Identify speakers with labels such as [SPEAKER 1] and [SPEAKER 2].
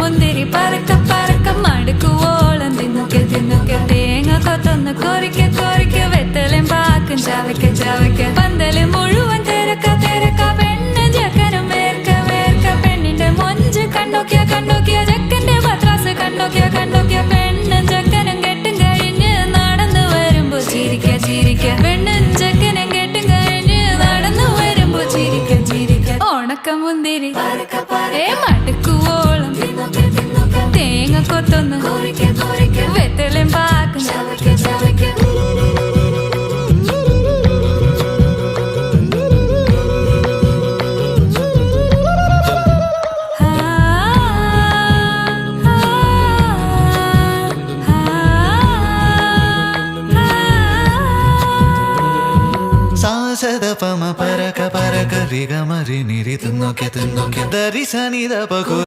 [SPEAKER 1] മുന്തിരി പറക്ക പറക്ക മടുക്കുവോളം തിന്നുക്കെ തിന്നുക്കെ തേങ്ങ കൊത്തൊന്ന് കൊറിക്ക കൊറിക്ക വെത്തലും പാക്കും ചവയ്ക്ക ചവയ്ക്ക പന്തല് മുഴുവൻ തിരക്ക തിരക്ക പെണ്ണ് ജക്കനും വേർക്ക വേർക്ക പെണ്ണിന്റെ മൊഞ്ച് കണ്ടോക്കിയ കണ്ടോക്കിയ ജക്കന്റെ പത്രാസ് കണ്ടോക്കിയ കണ്ടോക്കിയ പെണ്ണും ജക്കനും കെട്ടും കഴിഞ്ഞ് നടന്നു വരുമ്പോ ചിരിക്ക ചിരിക്ക പെണ്ണും ജക്കനും കെട്ടും കഴിഞ്ഞ് നടന്നു വരുമ്പോ ചിരിക്ക ചിരിക്ക ഉണക്ക മുന്തിരി മടുക്കുവോളം തേങ്ങ കൊത്തൊന്ന് വെത്തലും പാക്കും
[SPEAKER 2] സാസദപമ പരക പരക രിഗമരി നിരി തിന്നൊക്കെ തിന്നൊക്കെ ദരി സനിദ പകു